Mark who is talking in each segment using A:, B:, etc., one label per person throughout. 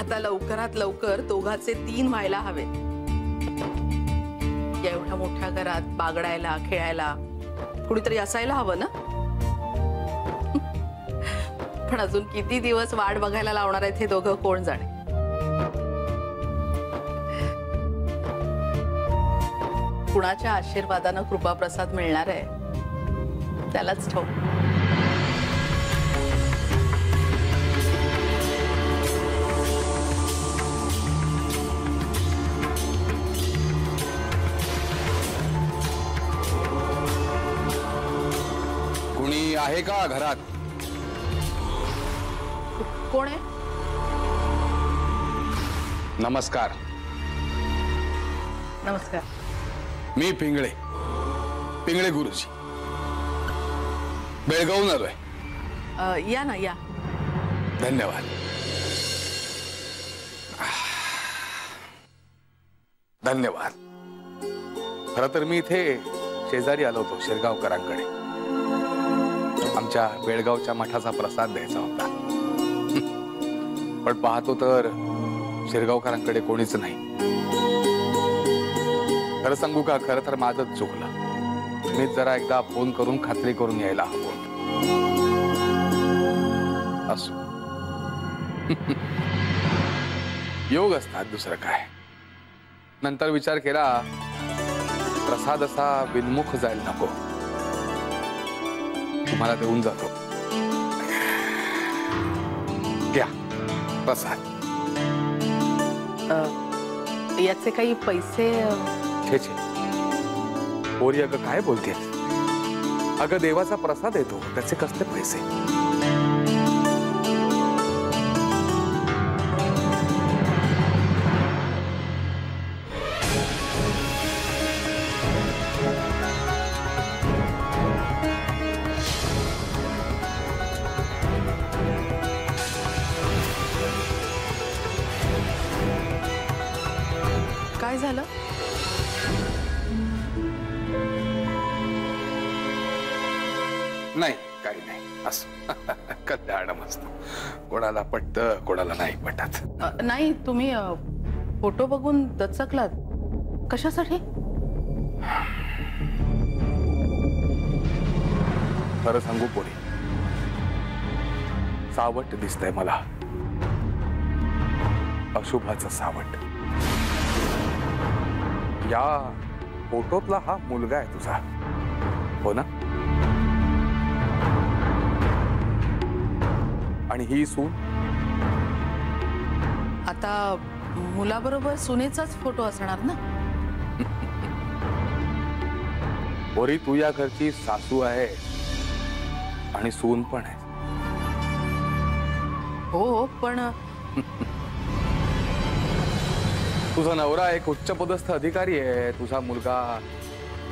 A: आता लवकरात लवकर दोघाचे 3 व्हायला हवे। या एवढ्या मोठ्या घरात बागडायला खेळायला कुणीतरी असायला हवं ना। पण अजून किती दिवस वाट बघायला लावणार आहेत हे दोघं कोण जाणे। कुणाच्या आशीर्वादानं कृपाप्रसाद मिळणार आहे त्यालाच ठाऊक।
B: कुणी आहे का घरात?
A: कोण आहे?
B: नमस्कार।
A: नमस्कार।
B: मी पिंगळे गुरुजी, बेळगावून आलोय।
A: या ना या।
B: धन्यवाद। धन्यवाद। खरं तर मी इथे शेजारी आलो होतो शिरगावकरांकडे। आमच्या बेळगावच्या मठाचा प्रसाद द्यायचा होता, पण पाहतो तर शिरगावकरांकडे कोणीच नाही। खरं सांगू का, खरं तर माझंच चुकलं। मी जरा एकदा फोन करून खात्री करून यायला हवं। असो, योग असतात, दुसरं काय। नंतर विचार केला, प्रसाद असा विनमुख जायला नको, तुम्हाला देऊन जातो। घ्या प्रसाद।
A: याचे काही पैसे?
B: छे छे, पोरी अगं काय बोलते? अगं देवाचा प्रसाद येतो, त्याचे कसले पैसे?
A: काय झालं?
B: नाही, काही नाही, असं कल्याण मस्त। कोणाला पटत, कोणाला नाही पटत।
A: नाही, तुम्ही फोटो बघून दचकलात कशासाठी?
B: खरं सांगू पोरी, सावट दिसतंय मला, अशुभाचं सावट। या फोटोतला हा मुलगा आहे तुझा, हो ना? आणि ही सून?
A: आता मुलाबरोबर सुनेचाच फोटो असणार ना?
B: पोरी, तू या घरची सासू आहे आणि सून पण आहे।
A: हो, पण
B: तुझा नवरा एक उच्चपदस्थ अधिकारी आहे, तुझा मुलगा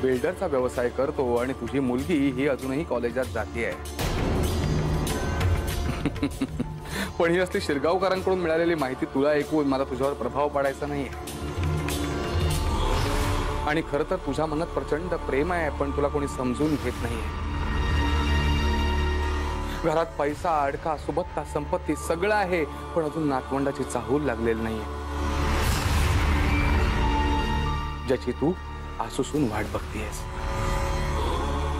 B: बिल्डरचा व्यवसाय करतो आणि तुझी मुलगी ही अजूनही कॉलेजात जातीये। पण ही असली शिरगावकरांकडून मिळालेली माहिती तुला ऐकून मला तुझ्यावर प्रभाव पाडायचा नाहीये। आणि खरं तर तुझ्या मनात प्रचंड प्रेम आहे, पण तुला कोणी समजून घेत नाहीये। घरात पैसा, अडका, सुबत्ता, संपत्ती सगळं आहे, पण अजून नातवंडाची चाहूल लागलेली नाहीये, ज्याची तू आसूसून वाट बघतीयस।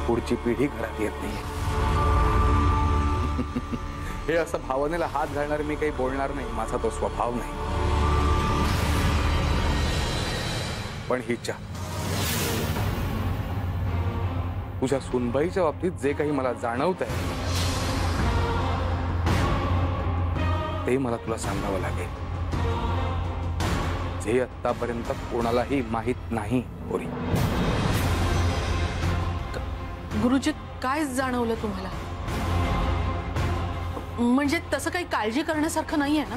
B: पुढची पिढी घरात येत नाहीये। हे असं भावनेला हात घालणार मी काही बोलणार नाही, माझा तो स्वभाव नाही। पण हिच्या, तुझ्या सुनबाईच्या बाबतीत जे काही मला जाणवतंय ते मला तुला सांगावं लागेल, जे आतापर्यंत कोणालाही माहित नाही। पोरी,
A: गुरुजी, काय जाणवलं तुम्हाला? म्हणजे तसं काही काळजी करण्यासारखं नाहीये ना?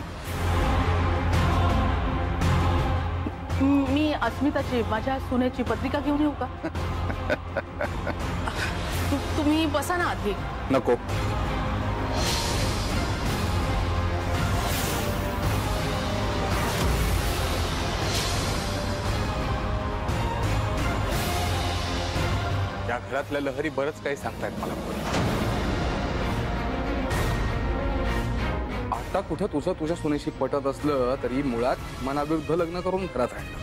A: मी अस्मिताची, माझ्या सुनेची पत्रिका घेऊन येऊ का? तुम्ही बसा ना आधी।
B: नको, या घरातल्या लहरी बरंच काही सांगतायत मला। आत्ता कुठं तुझं तुझ्या सुनेशी पटत असलं तरी मुळात मनाविरुद्ध लग्न करून घरात आणलं.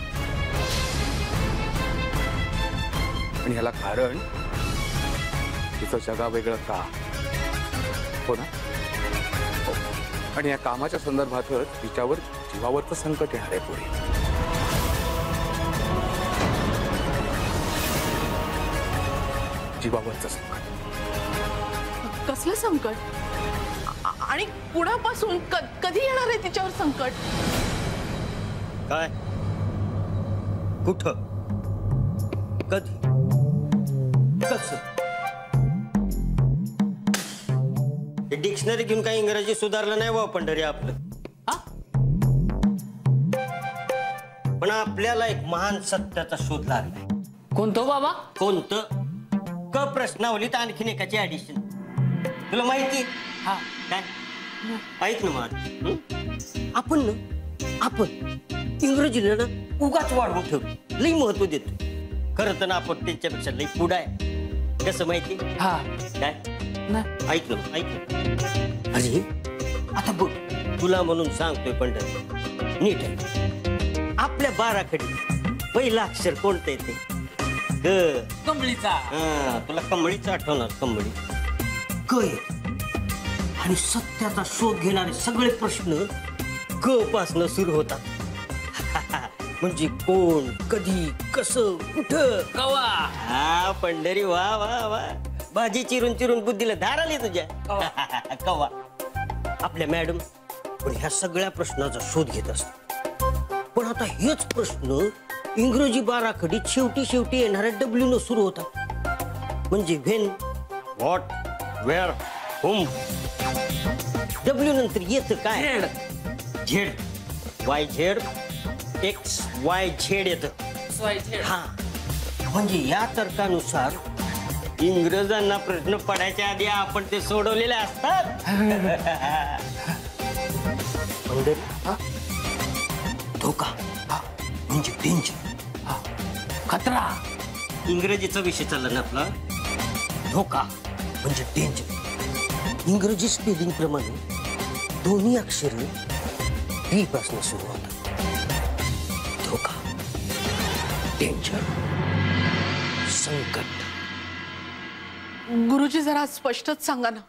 B: आणि ह्याला कारण तिचं जगा वेगळं का, हो ना? हो. आणि या कामाच्या संदर्भातच तिच्यावर जीवावरचं संकट येणार आहे पुढे. जीवावरचं संकट.
A: कसलं संकट? आणि कुणापासून कधी येणार आहे तिच्यावर संकट?
C: काय, कुठं, कधी, कसं? डिक्शनरी घेऊन काही इंग्रजी सुधारलं नाही वा पंढरी आपलं. पण आपल्याला एक महान सत्याचा शोध लागलाय.
D: कोणतं बाबा?
C: कोणतं? क प्रश्नावलीत आणखीन एकाची ऍडिशन. तुला माहिती?
D: हा.
C: काय? ऐक ना मला. आपण इंग्रजीला ना उगाच वाढवून ठेवतो, लई महत्व देतो. खरं तर ना आपण त्यांच्यापेक्षा लई पुढं आहे. कसं माहिती?
D: हा.
C: काय?
D: नाही.
C: ऐक ना. अरे आता बघ, तुला म्हणून सांगतोय पंढरी, नीट आहे. आपल्या 12 खडी पहिलं अक्षर कोणतं येते? क.
D: कमळीचा.
C: हा, तुला कमळीचं आठवणार. कमळी क येते. आणि सत्याचा शोध घेणारे सगळे प्रश्न क पासनं सुरू होतात. म्हणजे कोण, कधी, कसं, कुठं,
D: कवा.
C: हा पंढरी, वा वा वा. भाजी चिरून चिरून बुद्धीला धार आली तुझ्या. कवा. आपल्या मॅडम पण ह्या सगळ्या प्रश्नाचा शोध घेत असतात. पण आता हेच प्रश्न इंग्रजी 12 खडीत शेवटी येणाऱ्या डब्ल्यू न सुरू होतात. म्हणजे when, what, where, home. W नंतर येतं काय? Z. Y Z, X Y Z येतं. हा, म्हणजे या तर्कानुसार इंग्रजांना प्रश्न पडायच्या आधी आपण ते सोडवलेले असतात. धोका म्हणजे डेंजर,
D: खतरा.
C: इंग्रजीचा विषय चालला ना आपला. धोका म्हणजे डेंजर. इंग्रजी स्पेलिंग प्रमाणे दोन्ही अक्षरे डी पासून सुरू होतात. धोका, डेंजर, संकट.
A: गुरुजी जरा स्पष्टच सांगा ना,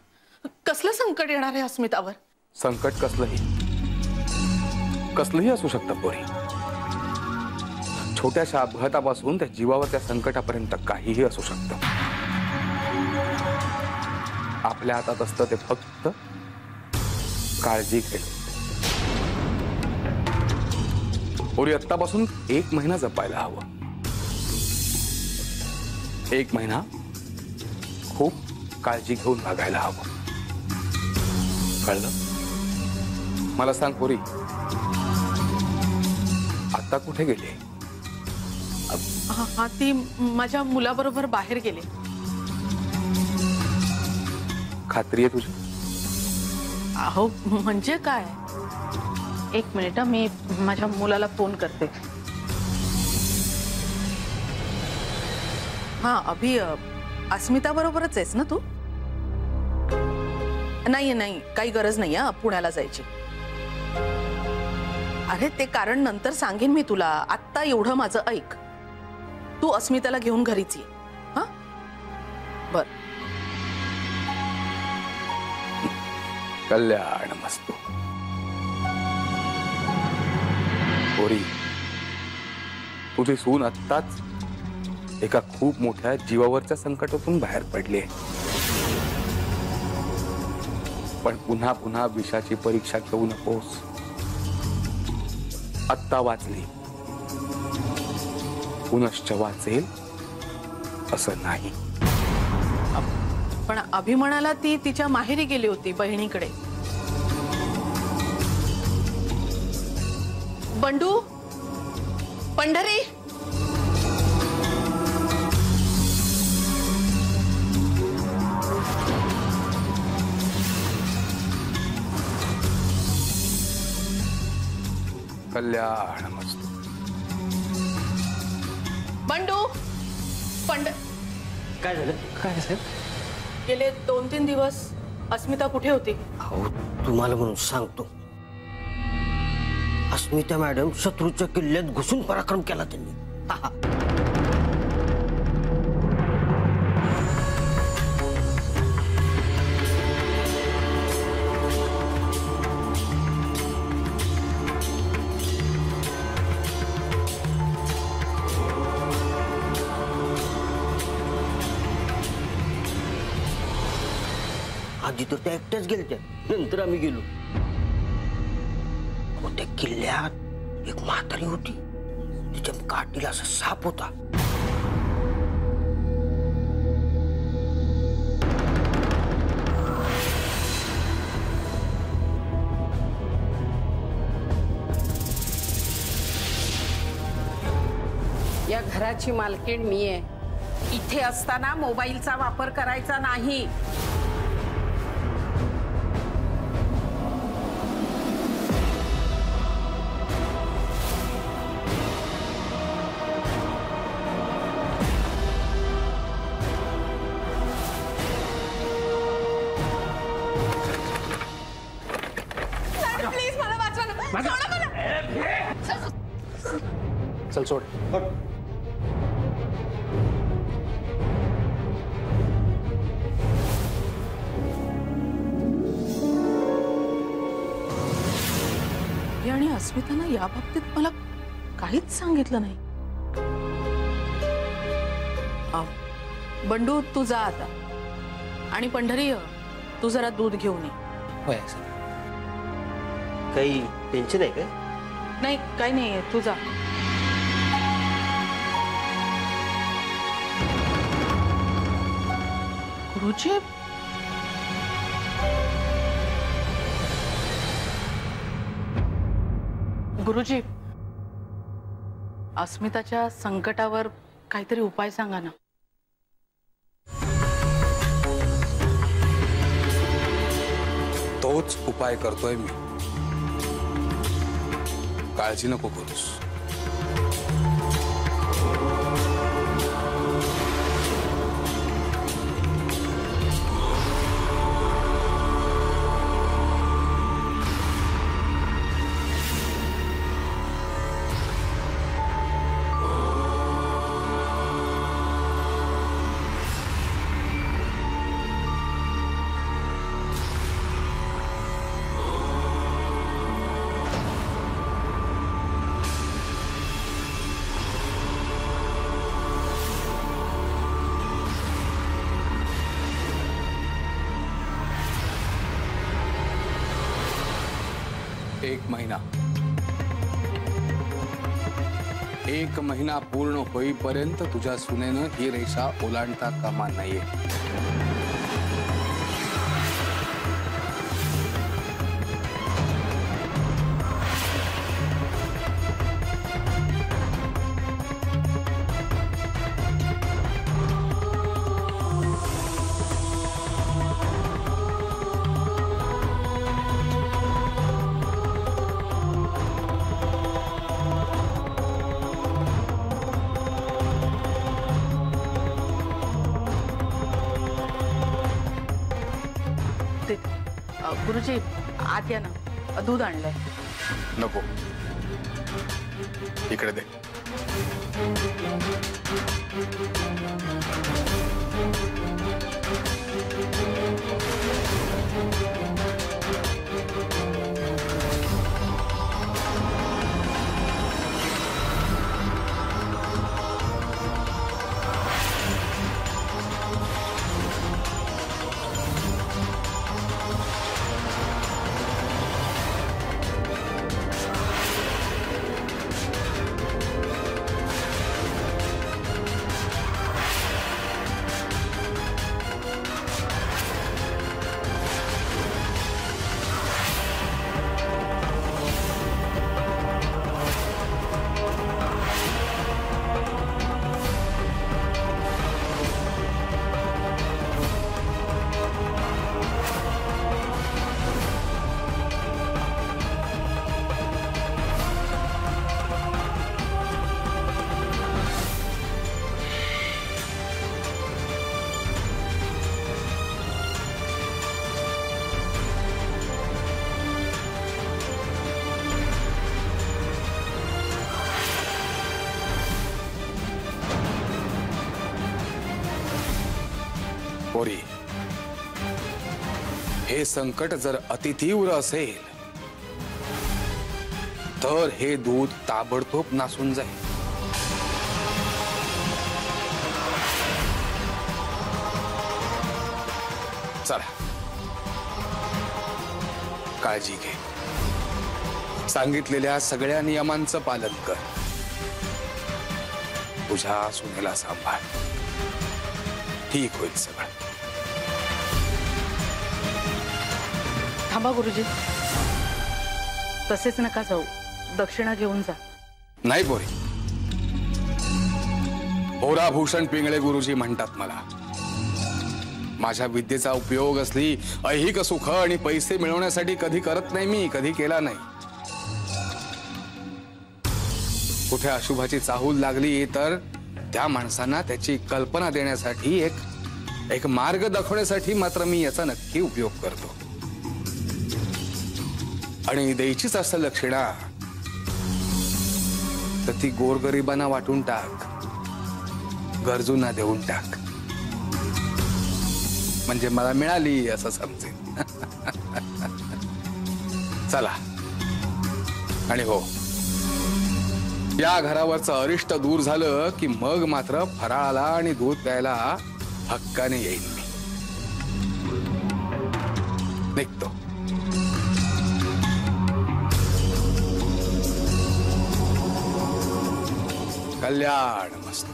A: कसलं संकट येणार आहे अस्मितावर?
B: संकट कसलंही असू शकतं पोरी. छोट्याशा अपघातापासून त्या जीवावरच्या संकटापर्यंत काहीही असू शकतं. आपल्या हातात असतं ते फक्त काळजी घेणं. पोरी, आत्तापासून 1 महिना जपायला हवं. 1 महिना खूप काळजी घेऊन वागायला हवं. कळलं? मला सांग पोरी, आता कुठे गेली?
A: हा, ती माझ्या मुलाबरोबर बाहेर गेली.
B: खात्री आहे तुझी?
A: अहो म्हणजे काय? 1 मिनिट, मी माझ्या मुलाला फोन करते. हा अभि, अस्मिता बरोबरच आहेस ना तू? नाही, काही गरज नाही हा पुण्याला जायची. अरे ते कारण नंतर सांगेन मी तुला. आत्ता एवढं माझं ऐक. तू अस्मिताला घेऊन घरीच ये. हा, बर.
B: कल्याण मस्त. पोरी, तुझी सून आत्ताच एका खूप मोठ्या जीवावरच्या संकटातून बाहेर पडली. पण पुन्हा पुन्हा विषाची परीक्षा घेऊ नकोस. आत्ता वाचली, पुनश्च वाचेल असं नाही.
A: पण अभि म्हणाला ती तिच्या माहेरी गेली होती बहिणीकडे. बंडू, पंढरी.
B: कल्याण मस्त.
A: बंडू,
C: काय झालं?
D: काय साहेब?
A: गेले 2-3 दिवस अस्मिता कुठे होती?
C: अहो तुम्हाला म्हणून सांगतो, अस्मिता मॅडम शत्रूच्या किल्ल्यात घुसून पराक्रम केला त्यांनी. आधी तर त्या एकट्याच गेलत्या, नंतर आम्ही गेलो. त्या किल्ल्यात एक म्हातारी होती, तिच्या काठीला असा साप होता.
E: या घराची मालकीण मी आहे. इथे असताना मोबाईलचा वापर करायचा नाही.
B: चल सोड.
A: आणि अस्मितानं या बाबतीत मला काहीच सांगितलं नाही. बंडू तू जा आता, आणि पंढरी तू जरा दूध घेऊन ये.
D: होय.
C: काही टेन्शन आहे का?
A: नाही काही नाहीये, तू जा. गुरुजी गुरुजी, अस्मिताच्या संकटावर काहीतरी उपाय सांगा ना.
B: तोच उपाय करतोय मी, काळजी नको करूस. एक महिना पूर्ण होईपर्यंत तुझ्या सुनेनं ही रेषा ओलांडता कामा नाहीये.
A: गुरुजी आत या ना, दूध आणलंय.
B: नको, इकडे दे. पोरी, हे संकट जर अतितीव्र असेल तर हे दूध ताबडतोब नासून जाईल. चला, काळजी घे. सांगितलेल्या सगळ्या नियमांचं पालन कर. तुझ्या सुनेला सांभाळ. ठीक होईल सगळं.
A: थांबा गुरुजी, तसेच नका जाऊ. दक्षिणा घेऊन जा.
B: नाही पोरी, भोराभूषण पिंगळे गुरुजी म्हणतात मला. माझ्या विद्येचा उपयोग असली ऐहिक सुख आणि पैसे मिळवण्यासाठी कधी करत नाही मी, कधी केला नाही. कुठे अशुभाची चाहूल लागली तर त्या माणसांना त्याची कल्पना देण्यासाठी एक मार्ग दाखवण्यासाठी मात्र मी याचा नक्की उपयोग करतो. आणि द्यायचीच असं दक्षिणा तर ती गोरगरिबांना वाटून टाक, गरजूंना देऊन टाक, म्हणजे मला मिळाली असं समजेल. चला. आणि हो, या घरावरचं अरिष्ट दूर झालं की मग मात्र फराळाला आणि दूध प्यायला हक्काने येईन मी. निघतो. कल्याण मस्त.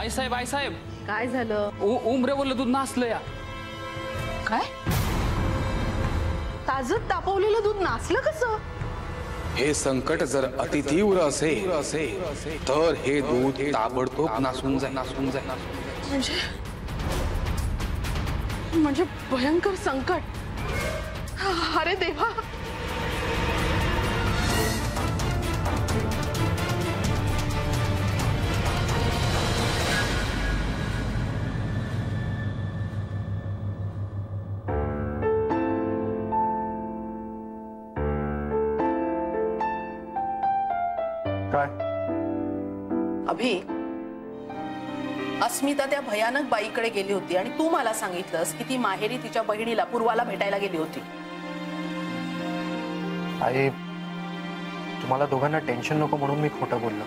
D: आई साहेब
A: काय झालं?
D: उमरेवरलं दूध नासलं या.
A: काय? ताजं तापवलेलं दूध नासलं कसं?
B: हे संकट जर अतितीव्र असेल तर हे दूध ताबडतोब नासून जाईल.
A: म्हणजे भयंकर संकट. अरे देवा.
F: काय?
A: अभि, अस्मिता त्या भयानक बाईकडे गेली होती आणि तू मला सांगितलंस की ती माहेरी तिच्या बहिणीला पूर्वाला भेटायला गेली होती.
F: आई, तुम्हाला दोघांना टेन्शन नको म्हणून मी खोटं बोललो.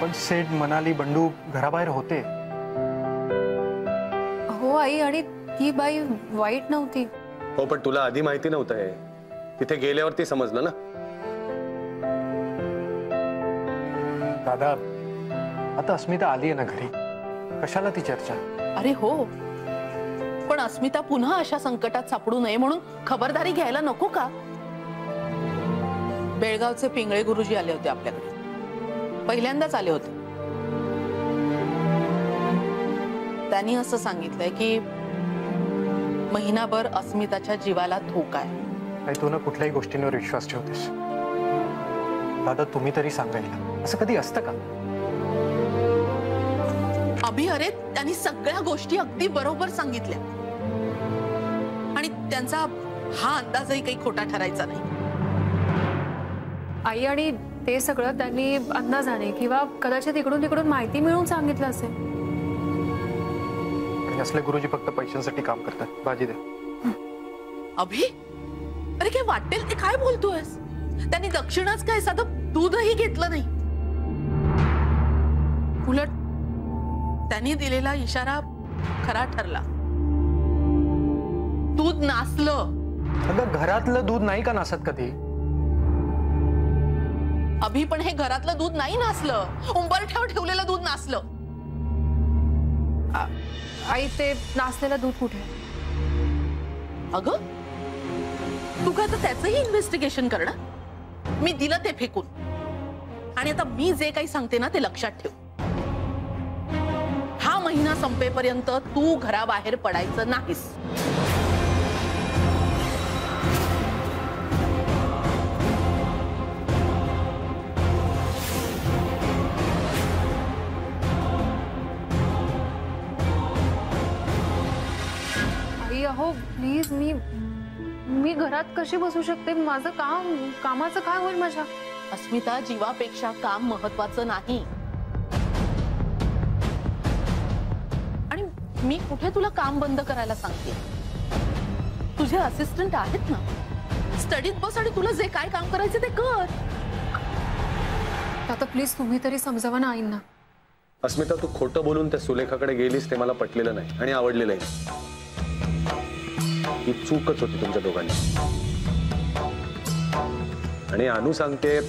F: पण सेठ, मनाली, बंडू घराबाहेर होते.
G: हो आई, आणि ती बाई वाईट नव्हती.
H: हो, पण तुला आधी माहिती नव्हतं हे. तिथे गेल्यावरती समजलं ना.
F: दादा, आता अस्मिता आली आहे ना घरी, कशाला ती चर्चा?
A: अरे हो, पण अस्मिता पुन्हा अशा संकटात सापडू नये म्हणून खबरदारी घ्यायला नको का? बेळगावचे पिंगळे गुरुजी आले होते आपल्याकडे. पहिल्यांदाच आले होते. त्यांनी असं सांगितलंय की महिनाभर अस्मिताच्या जीवाला धोका आहे.
F: तू ना कुठल्याही गोष्टींवर विश्वास ठेवतेस. दादा, तुम्ही तरी सांगायला असं कधी असतं का?
A: अभि, अरे त्यांनी सगळ्या गोष्टी अगदी बरोबर सांगितल्या आणि त्यांचा हा अंदाजही काही खोटा ठरायचा नाही.
G: आई, आणि ते सगळं त्यांनी अंदाजाने किंवा कदाचित इकडून तिकडून माहिती मिळवून सांगितलं असेल.
F: आणि असले गुरुजी फक्त पैशांसाठी काम करतात. बाजी दे.
A: अभि, अरे काय वाटेल ते काय बोलतोयस? त्यांनी दक्षिणाच काय, साधं दूधही घेतलं नाही. उलट त्यांनी दिलेला इशारा खरा ठरला. दूध नासलं.
F: अगं, घरातलं दूध नाही का नासत कधी?
A: अभि, पण हे घरातलं दूध नाही नासलं. उंबरठ्यावर ठेवलेलं दूध नासलं.
G: आई, ते नासलेलं दूध कुठे?
A: अगं, तू काय तर त्याचंही इन्व्हेस्टिगेशन करणार? मी दिलं ते फेकून. आणि आता मी जे काही सांगते ना ते लक्षात ठेव. हा महिना संपेपर्यंत तू घराबाहेर पडायचं नाहीस.
G: प्लीज मी घरात कशी बसू शकते? माझं कामाचं काय होईल माझ्या?
A: अस्मिता, जीवापेक्षा काम महत्वाचं नाही. आणि मी कुठे तुला काम बंद करायला सांगते? तुझे असिस्टंट आहेत ना, स्टडीत बस आणि तुला जे काय काम करायचे ते कर.
G: आता प्लीज तुम्ही तरी समजावा ना आईंना.
H: अस्मिता, तू खोटं बोलून त्या सुलेखाकडे गेलीस ते मला पटलेलं नाही आणि आवडलेलं नाही. ही चूकच होती तुमच्या दोघांनी. आणि अनु सांगते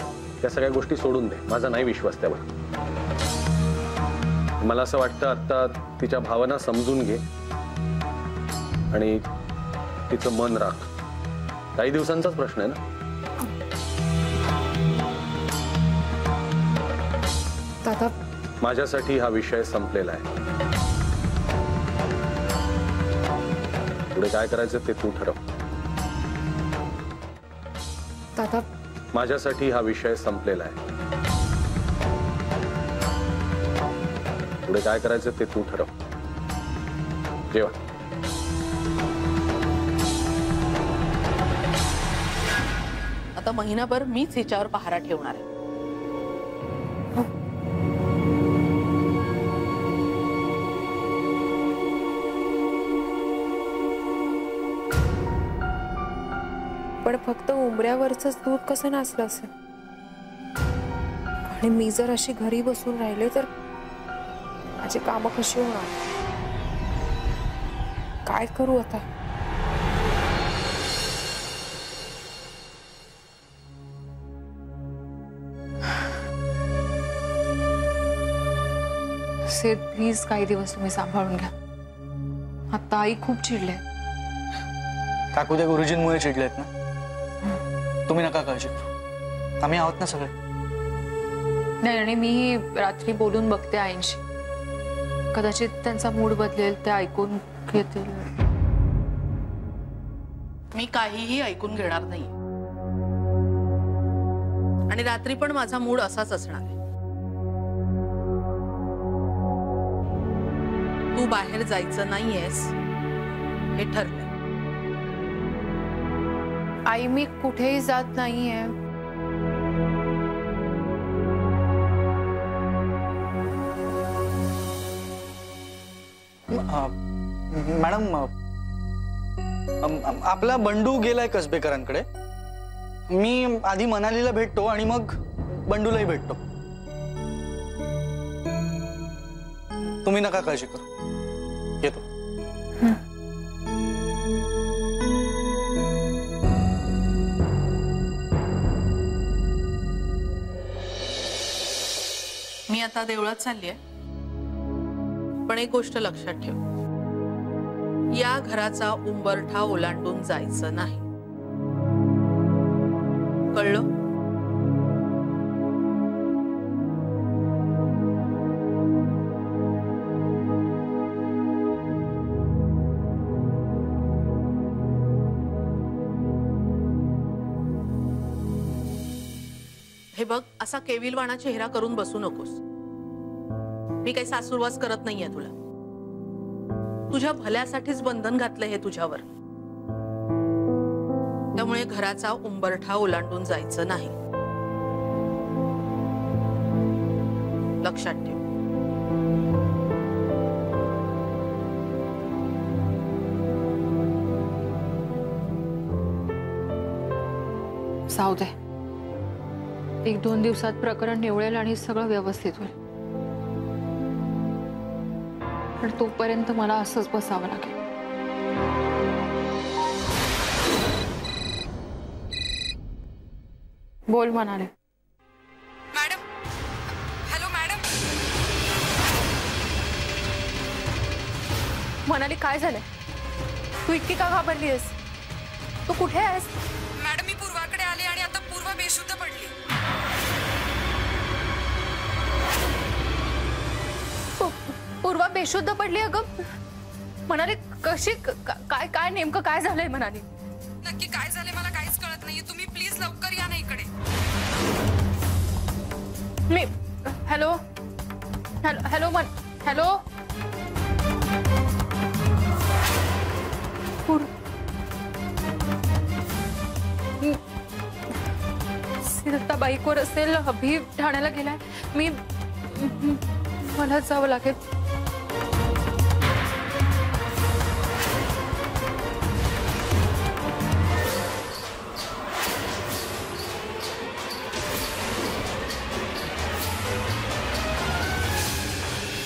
H: त्या सगळ्या गोष्टी सोडून दे. माझा नाही विश्वास त्यावर. मला असं वाटतं आता तिच्या भावना समजून घे आणि तिचं मन राख. काही दिवसांचाच प्रश्न आहे ना.
G: दादा,
H: माझ्यासाठी हा विषय संपलेला आहे. पुढे काय करायचं ते तू ठरव.
G: दादा,
H: माझ्यासाठी हा विषय संपलेला आहे. पुढे काय करायचं ते तू ठरव. जेवा.
A: आता महिनाभर मीच हिच्यावर पहारा ठेवणार आहे.
G: पण फक्त उंबऱ्यावरच दूध कसं नासलं असेल? आणि मी जर अशी घरी बसून राहिले तर माझी कामं कशी होणार? काय करू आता? सेठ, प्लीज काही दिवस तुम्ही सांभाळून घ्या. आता आई खूप चिडले.
F: काकू त्या गुरुजींमुळे चिडलेत ना. तुम्ही नका काळजी करू, आम्ही आहोत ना सगळे.
G: नाही, आणि मी रात्री बोलून बघते आईंशी. कदाचित त्यांचा मूड बदलेल, ते ऐकून घेतील.
A: मी काहीही ऐकून घेणार नाही. आणि रात्री पण माझा मूड असाच असणार आहे. तू बाहेर जायचं नाहीयेस हे ठरलंय.
G: आई, मी कुठेही जात नाहीये.
F: मॅडम, आपला बंडू गेलाय कसबेकरांकडे. मी आधी मनालीला भेटतो आणि मग बंडूलाही भेटतो. तुम्ही नका काळजी करू, येतो.
A: मी आता देवळात चालली आहे. पण एक गोष्ट लक्षात ठेव, या घराचा उंबरठा ओलांडून जायचं नाही. कळलं? हे बघ, असा केविलवाणा चेहरा करून बसू नकोस. मी काही सासूरवास करत नाहीये तुला. तुझ्या भल्यासाठीच बंधन घातलं हे तुझ्यावर. त्यामुळे घराचा उंबरठा ओलांडून जायचं नाही. लक्षात ठेव.
G: जाऊ दे, 1-2 दिवसात प्रकरण निवळेल आणि सगळं व्यवस्थित होईल. पण तोपर्यंत मला असंच बसावं लागेल. बोल म्हणाले.
E: Madam, hello madam.
G: म्हणाली, काय झालंय? तू इतकी का घाबरली आहेस? तू कुठे आहेस?
E: मॅडम, मी पूर्वाकडे आले आणि आता पूर्वा बेशुद्ध पडली.
G: पूर्वा बेशुद्ध पडली? अगं म्हणाली, कशी? काय नेमकं काय झालंय? म्हणाली,
E: नक्की काय झाले मला काहीच कळत नाहीये. तुम्ही प्लीज लवकर या ना इकडे.
G: मी हॅलो हॅलो हॅलो हॅलो ती आता बाईकवर असेल, अभि ठाण्याला गेलाय. मला जावं लागेल.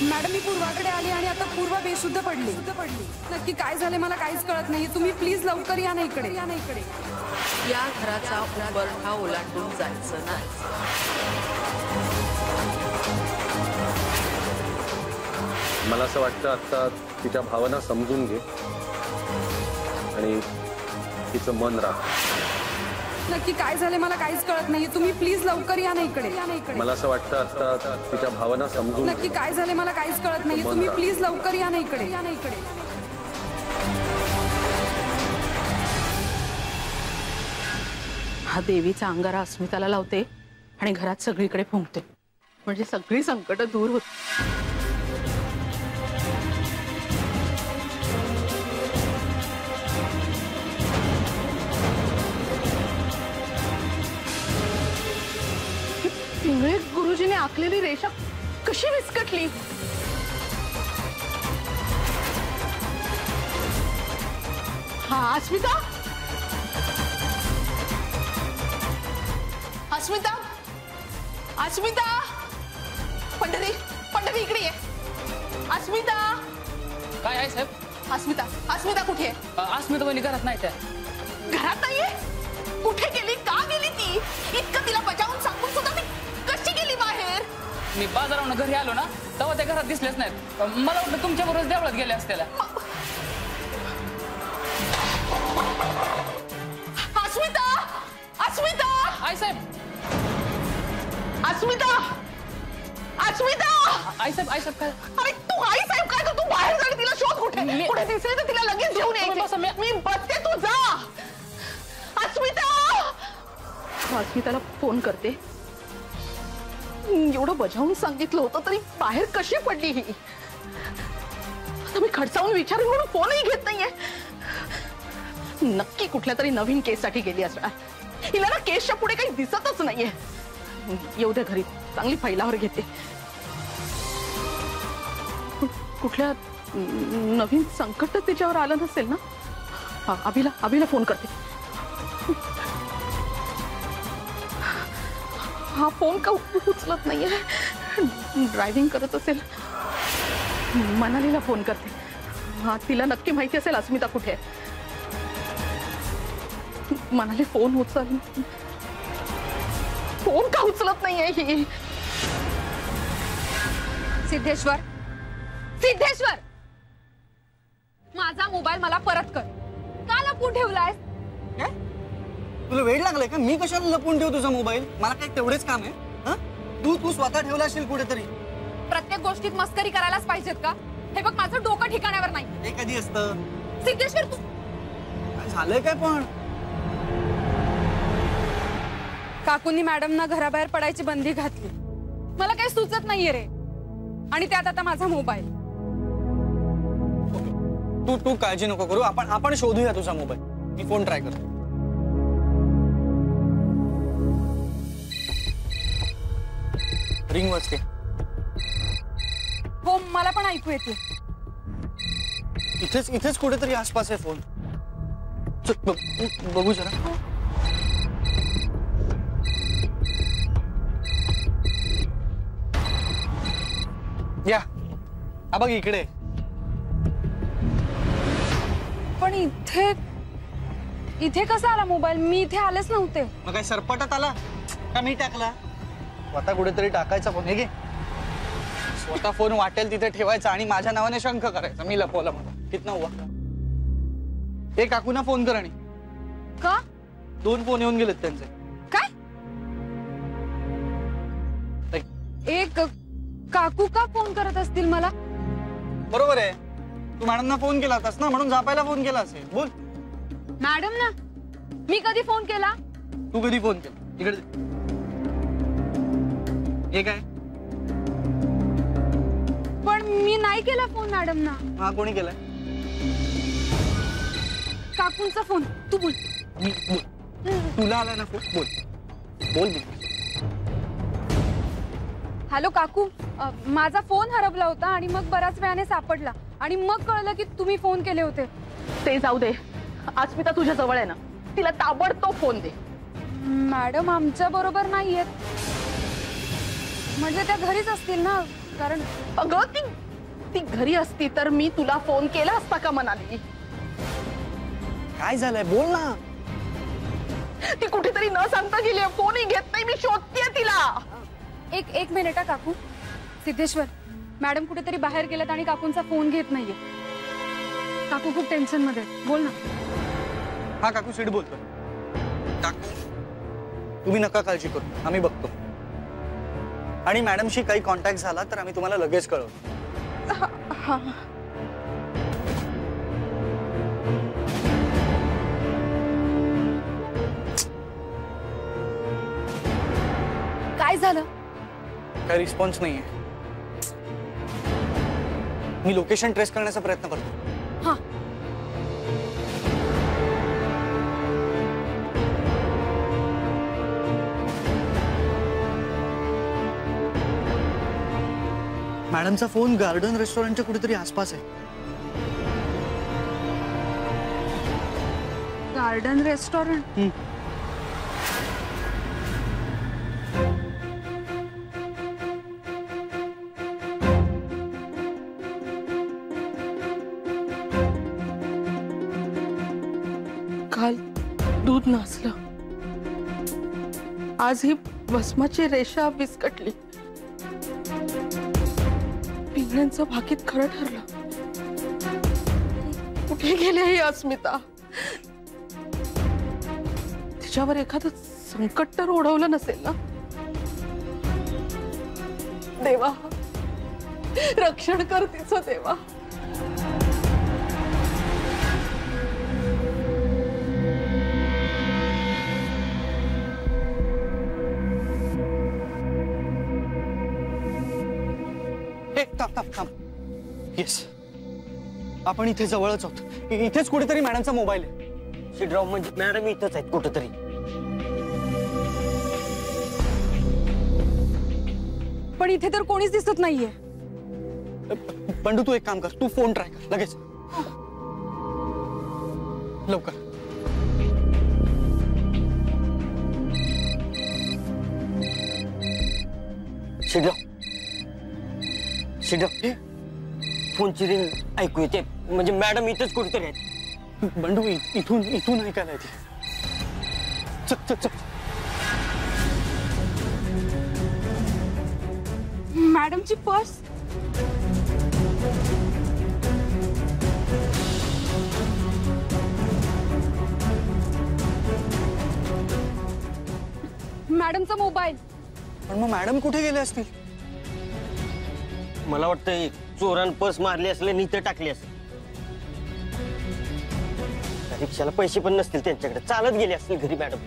I: मॅडम मी पूर्वाकडे आली आणि आता पूर्वा बेशुद्ध पडली. नक्की काय झाले मला काहीच कळत नाही. तुम्ही प्लीज लवकर या ना इकडे.
A: या घराचा उंबरठा ओलांडून जायचं नाही.
H: मला असं वाटतं आता तिच्या भावना समजून घे आणि तिचं मन राख.
I: नक्की काय झाले मला काहीच कळत नाही. तुम्ही प्लीज लवकर या ना इकडे.
H: मला असं वाटतं आता तिच्या भावना समजून
I: नक्की काय झाले मला काहीच कळत नाही. तुम्ही प्लीज लवकर या ना इकडे.
A: हा देवीचा अंगारा अस्मिताला लावते आणि घरात सगळीकडे फुंकते, म्हणजे सगळी संकट दूर होत. पिंगळे गुरुजीने आखलेली रेषा कशी विस्कटली. हा अस्मिता, अस्मिता, अस्मिता, पंढरी पंढरी इकडे ये. अस्मिता.
D: काय आहे साहेब?
A: अस्मिता, अस्मिता कुठे आहे?
D: अस्मिता वहिनी घरात नाही त्या.
A: घरात नाहीये? कुठे गेली, का गेली ती? इतकं तिला बजावून सांगून सुद्धा ती कशी गेली बाहेर?
D: मी बाजारावरून घरी आलो ना तेव्हा त्या घरात दिसलेच नाहीत. मला वाटलं तुमच्या बरोबर देवळात गेले असतेला.
A: अस्मिता, अस्मिता,
D: आई साहेब,
A: अस्मिता, अस्मिता.
D: आई साहेब काय?
A: अरे तू आई साहेब काय कर, तू बाहेर जा, तिला शोध. कुठे दिसेल तर तिला लगेच घेऊन यायचे. मी बसते, तू जा. अस्मिता. अस्मिताला फोन करते. एवढं बजावून सांगितलं होतं तरी बाहेर कशी पडली ही? आता मी खडसावून विचारेन म्हणून फोनही घेत नाहीये. नक्की कुठल्या तरी नवीन केससाठी गेली असणार. हिला ना केसच्या पुढे काही दिसतच नाहीये. येऊ द्या घरी, चांगली फैलावर घेते. कुठल्या नवीन संकट तिच्यावर आलं नसेल ना? हा, अभिला फोन करते. हा फोन का उचलत नाहीये? ड्रायव्हिंग करत असेल. मनालीला फोन करते. हा, तिला नक्की माहिती असेल अस्मिता कुठे आहे. मनाली फोन उचल. फोन का उचलत नाहीये ही?
I: सिद्धेश्वर, सिद्धेश्वर, माझा मोबाईल मला परत कर. का लपवून ठेवलायस?
J: तुला वेळ लागलाय का? मी कशाला लपवून ठेवू तुझा मोबाईल? मला काय तेवढेच काम आहे? तू स्वतः ठेवला असेल कुठेतरी.
I: प्रत्येक गोष्टीत मस्करी करायलाच पाहिजेत का? हे बघ, माझं डोकं ठिकाण्यावर नाही.
J: हे कधी असतं?
I: सिद्धेश्वर, तू
J: काय झालंय काय पण?
I: काकूंनी मॅडमना घराबाहेर पडायची बंदी घातली. मला काही सुचत नाहीये रे. आणि त्यात आता माझा मोबाईल.
J: तू काळजी नको करू. आपण शोधूया तुझा मोबाईल. मी फोन ट्राय करतो. रिंग वाजते.
I: हो, मला पण ऐकू येते.
J: इथेच कुठेतरी आसपास आहे फोन. बघू जरा. या, हा बघ इकडे.
I: पण इथे कसा आला मोबाईल? मी इथे आलेच नव्हते.
J: मग काय सरपटात आला का मी टाकला? स्वतः कुठेतरी टाकायचा फोन. हे घे. स्वतः फोन वाटेल तिथे ठेवायचा आणि माझ्या नावाने शंख करायचा. मी लपवला म्हणून. कितना हुआ? एक काकूना फोन कर. आणि
I: का?
J: 2 फोन येऊन गेलेत त्यांचे.
I: काय? एक काकू का फोन करत असतील मला?
J: बरोबर आहे. तू मॅडमना फोन केला होतास ना, म्हणून जापायला फोन केला असेल. बोल.
I: मॅडम ना? मी कधी फोन केला?
J: तू कधी फोन केला? इकडे. हे काय?
I: पण मी नाही केला फोन मॅडमना.
J: हा, कोणी केलाय?
I: काकूंचा फोन. तू बोल.
J: मी बोल. तुला आला ना फोन? बोल. बोल.
I: हॅलो काकू, माझा फोन हरवला होता आणि मग बराच वेळाने सापडला आणि मग कळलं की तुम्ही फोन केले होते.
A: ते जाऊ दे, अस्मिता तुझ्या जवळ आहे ना, तिला ताबडतोब फोन दे.
I: मॅडम आमच्या बरोबर नाहीयेत. म्हणजे त्या घरीच असतील ना, कारण
A: अगं ती घरी असती तर मी तुला फोन केला असता का मनाली?
J: काय झालंय बोल ना.
A: ती कुठेतरी न सांगता गेली, फोनही घेत नाही, मी शोधतेय तिला.
I: एक मिनिट हा काकू. सिद्धेश्वर, मॅडम कुठेतरी बाहेर गेल्यात आणि काकूंचा फोन घेत नाहीये. काकू खूप टेन्शन मध्ये, बोल ना.
J: हा काकू, सीड बोलतो. काकू तुम्ही नका काळजी करू, आम्ही बघतो. आणि मॅडमशी काही कॉन्टॅक्ट झाला तर आम्ही तुम्हाला लगेच कळवतो.
I: काय झालं?
J: काही रिस्पॉन्स नाहीये. मी लोकेशन ट्रेस करण्याचा प्रयत्न करतो.
I: हा.
J: मॅडमचा फोन गार्डन रेस्टॉरंटच्या कुठेतरी आसपास आहे.
I: Garden restaurant?
A: काल दूध नासलं, आज ही भस्माची रेषा विस्कटली. पिंगळ्यांचं भाकीत खरं ठरलं. कुठे गेले ही अस्मिता? तिच्यावर एखादं संकट तर ओढवलं नसेल ना? देवा, रक्षण कर तिचं देवा.
J: थांब. येस, आपण इथे जवळच आहोत. इथेच कुठेतरी मॅडमचा मोबाईल आहे.
C: शिडराव, म्हणजे मॅडम इथंच आहेत कुठेतरी.
I: पण इथे तर कोणीच दिसत नाहीये.
J: बंडू, तू एक काम कर, तू फोन ट्राय कर लगेच. लवकर.
C: शिडराव, फोनची रिंग ऐकू येते, म्हणजे मॅडम इथंच कुठेतरी आहेत.
J: बंडू, इथून ऐकायला येते. चल.
I: मॅडमची पर्स? मॅडमचा मोबाईल?
J: पण मग मॅडम कुठे गेले असतील?
C: मला वाटतं चोरान पर्स मारली असले आणि इथे टाकली असेल. रिक्षाला पैसे पण नसतील त्यांच्याकडे, चालत गेले असतील घरी मॅडम.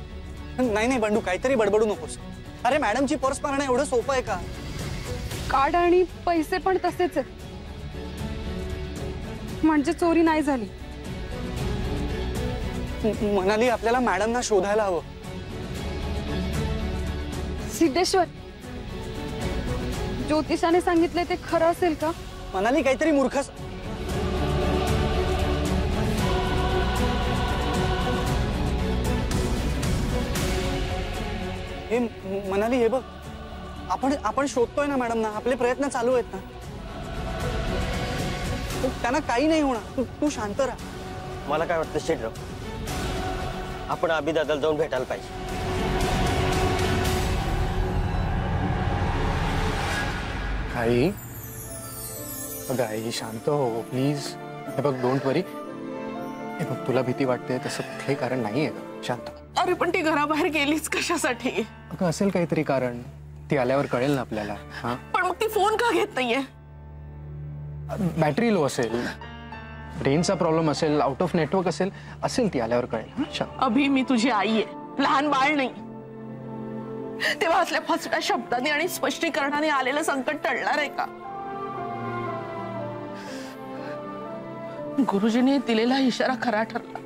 J: नाही बंडू, काहीतरी बडबडू नकोस. अरे मॅडमची पर्स मारणं एवढं सोपं आहे का?
I: कार्ड आणि पैसे पण तसेच आहेत, म्हणजे चोरी नाही झाली.
J: मनाली, आपल्याला मॅडमना शोधायला हवं.
I: सिद्धेश्वर, ज्योतिषाने सांगितले ते खरं असेल का?
J: मनाली, काहीतरी मूर्खस. हे मनाली, हे बघ, आपण शोधतोय ना मॅडमना, आपले प्रयत्न चालू आहेत ना. त्यांना काही नाही होणार, तू शांत राहा.
C: मला काय वाटतं शेठराव, आपण अभिदादाला जाऊन भेटायला पाहिजे.
F: आई, अगं आई, शांत हो प्लीज. हे बघ, डोंट वरी. हे बघ, तुला भीती वाटते तसं कुठलंही कारण नाहीये. शांत.
A: अरे पण ती घराबाहेर गेलीच कशासाठी?
F: अगं असेल काहीतरी कारण, ती आल्यावर कळेल ना आपल्याला. हा,
A: पण मग ती फोन का घेत नाहीये?
F: बॅटरी लो असेल, रेंजचा प्रॉब्लेम असेल, आउट ऑफ नेटवर्क असेल ती आल्यावर कळेल. शांत.
A: अभि, मी तुझी आई आहे, लहान बाळ नाही. तेव्हा असल्या फसव्या शब्दांनी आणि स्पष्टीकरणाने आलेलं संकट टळणार आहे का? गुरुजींनी दिलेला इशारा खरा ठरला.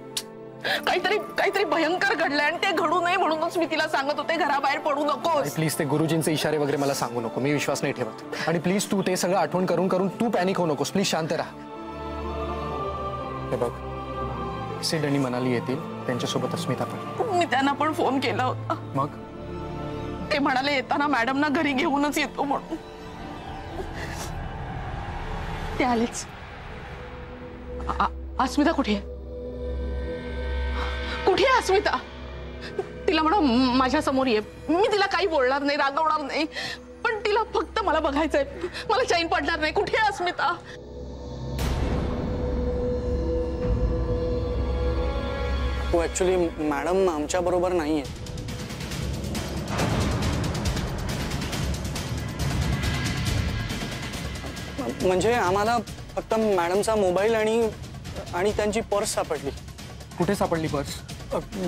A: काहीतरी काहीतरी भयंकर घडलंय आणि ते घडू नये म्हणूनच मी तिला सांगत होते घराबाहेर पडू नकोस.
F: प्लीज ते गुरुजींचे इशारे वगैरे मला सांगू नको, मी विश्वास नाही ठेवत. आणि प्लीज तू ते सगळं आठवण करून करून तू पॅनिक होऊ नकोस. प्लीज शांत राहा. हे बघ, सिड आणि मनाली येतील, त्यांच्यासोबत अस्मिता पण.
A: मी त्यांना पण फोन केला होता.
F: मग
A: ते म्हणाले येताना मॅडमना घरी घेऊनच येतो म्हणून. ते आलेच. अस्मिता कुठे आहे? कुठे आहे अस्मिता? तिला म्हणा माझ्या समोर ये. मी तिला काही बोलणार नाही, रागवणार नाही, पण तिला फक्त मला बघायचंय. मला चैन पडणार नाही. कुठे आहे अस्मिता?
J: हो ऍक्च्युली मॅडम आमच्या बरोबर नाहीये. म्हणजे आम्हाला फक्त मॅडमचा मोबाईल आणि त्यांची पर्स सापडली.
F: कुठे सापडली पर्स?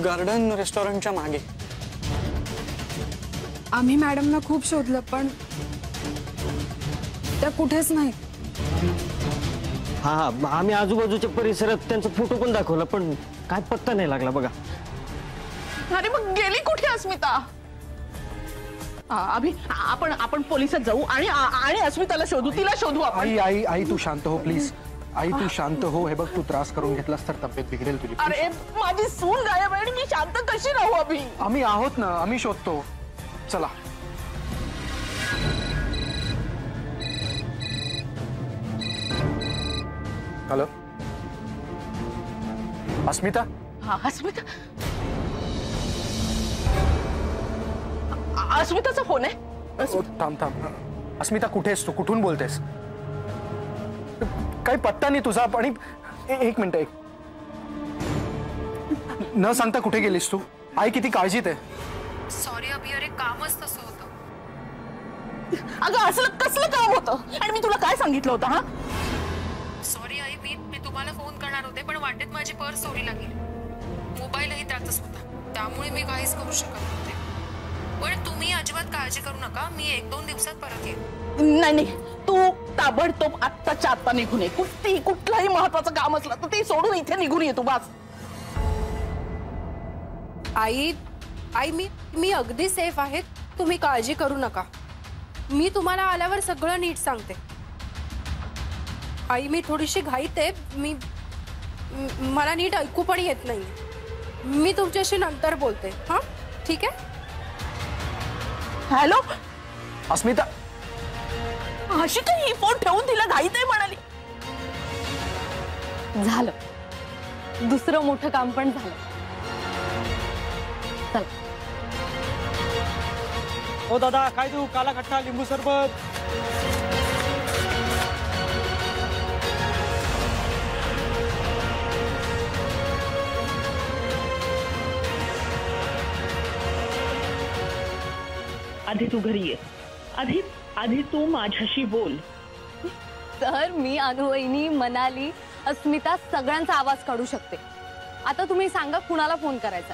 J: गार्डन रेस्टॉरंटच्या मागे.
I: आम्ही मॅडमना खूप शोधलं पण त्या कुठेच नाही.
C: हा आम्ही आजूबाजूच्या परिसरात त्यांचा फोटो पण दाखवला पण काय पत्ता नाही लागला बघा.
A: अरे मग गेली कुठे अस्मिता? अभि आपण पोलिसात जाऊ आणि अस्मिताला शोधू, तिला शोधू आपण.
F: आई आई आई तू शांत हो प्लीज. आई तू शांत हो. हे बघ, तू त्रास करून घेतलास तर तब्येत बिघडेल तुझी.
A: अरे माझी सून गायब आहे, मी शांत कशी राहू अभि?
F: आम्ही आहोत ना, आम्ही शोधतो. चला. हॅलो अस्मिता.
A: हा अस्मिता. अस्मिताचा फोन आहे.
F: थांब थांब. अस्मिता कुठेस तू? कुठून बोलतेस? काही पत्ता नाही तुझा. आणि एक मिनिट, एक न सांगता कुठे गेलीस तू? आई किती काळजीत आहे.
G: सॉरी अभि, अरे कामच तसं होतं.
A: अगं असलं कसलं काम होतं? आणि मी तुला काय सांगितलं होतं? हा
G: सॉरी आई, मी तुम्हाला फोन करणार होते पण वाटेत माझी पर्स चोरीला गेली. मोबाईलही त्यातच होता, त्यामुळे मी काहीच करू शकत नव्हते. पण तुम्ही अजिबात काळजी करू नका, मी 1-2 दिवसात परत येईन.
A: नाही, तू ताबडतोब आत्ताच्या आत्ता निघून ये. कुठलंही महत्वाचं काम असलं तर ते सोडून इथे निघून ये तू. बस.
K: आई मी अगदी सेफ आहे, तुम्ही काळजी करू नका. मी तुम्हाला आल्यावर सगळं नीट सांगते. आई मी थोडीशी घाईत आहे, मला नीट ऐकू पण येत नाही. मी तुमच्याशी नंतर बोलते. हा ठीक आहे.
A: हॅलो
F: अस्मिता.
A: अशी काही फोन ठेवून तिला घाईत आहे म्हणाली.
L: झालं, दुसरं मोठं काम पण झालं. चल.
J: हो दादा, काय देऊ? काला खट्टा, लिंबू सरबत.
M: आधी तू घरी ये. आधी तू माझ्याशी बोल.
L: तर मी अनुभवनी, मनाली, अस्मिता सगळ्यांचा आवाज काढू शकते. आता तुम्ही सांगा कुणाला फोन करायचा?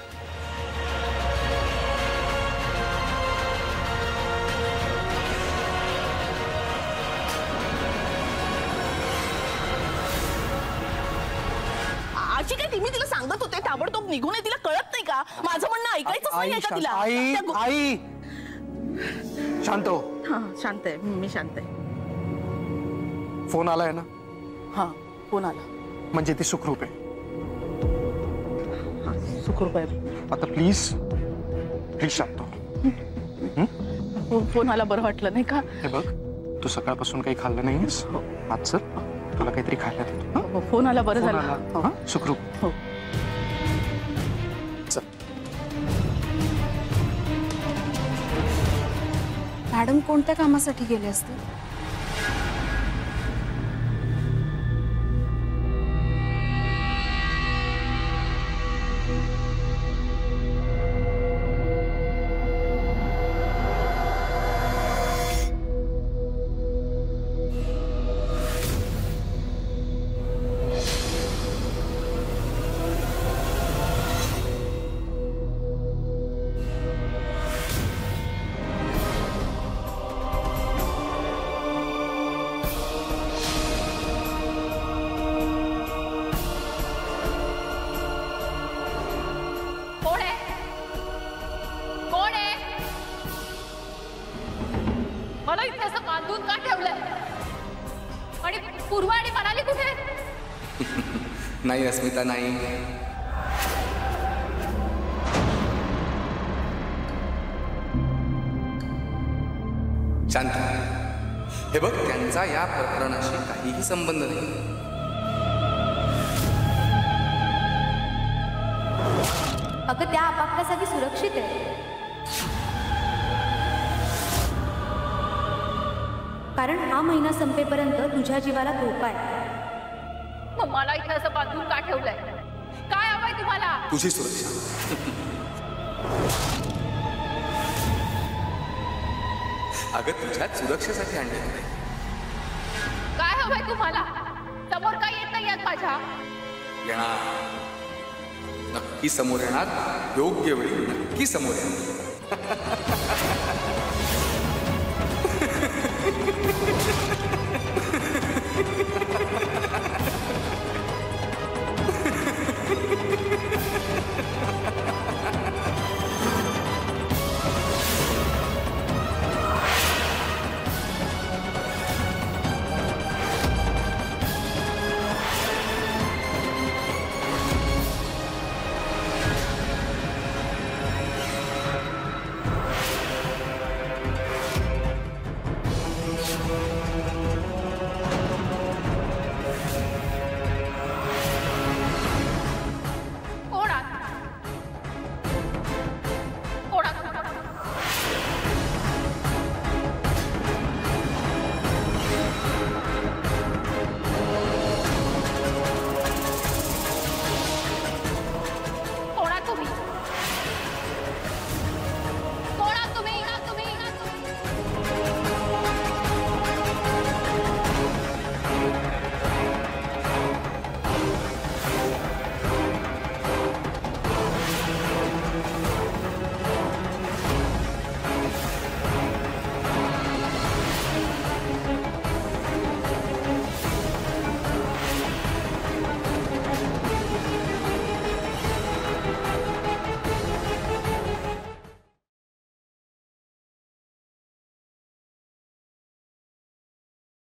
A: आजी काय ती मी तिला सांगत होते ताबडतोब निघून ये. तिला कळत नाही का? माझं म्हणणं ऐकायचंच नाहीये का तिला?
F: आई शांत हो.
A: हा शांत आहे, मी शांत आहे.
F: फोन आलाय ना?
A: हा फोन आला.
F: म्हणजे ती सुखरूप आहे.
A: सुखरूप आहे.
F: आता प्लीज शांत हो.
A: फोन आला बरं वाटलं नाही का?
F: हे बघ, तू सकाळपासून काही खाल्लं नाहीस. आज चल, तुला काहीतरी खायला देतो.
A: फोन आला बरं झालं.
F: सुखरूप.
A: हो.
F: चल.
I: मॅडम कोणत्या कामासाठी गेले असते?
L: मला इथे असं बांधून का ठेवलंय? आणि पूर्वा आणि मनाली कुठे?
B: नाही अस्मिता, नाही. शांत. हे बघ, त्यांचा या प्रकरणाशी काहीही संबंध नाही.
L: अगं त्या आपापल्यासाठी सुरक्षित आहे. कारण हा महिना संपेपर्यंत तुझ्या जीवाला धोका आहे. मग मला इथे असं बांधून का ठेवलंय? काय हवंय तुम्हाला?
B: तुझी सुरक्षा. अगं तुझ्याच सुरक्षेसाठी आणले.
L: काय हवंय तुम्हाला? समोर काय येत नाही यात माझ्या?
B: येणार, नक्की समोर येणार. योग्य वेळी नक्की समोर येणार.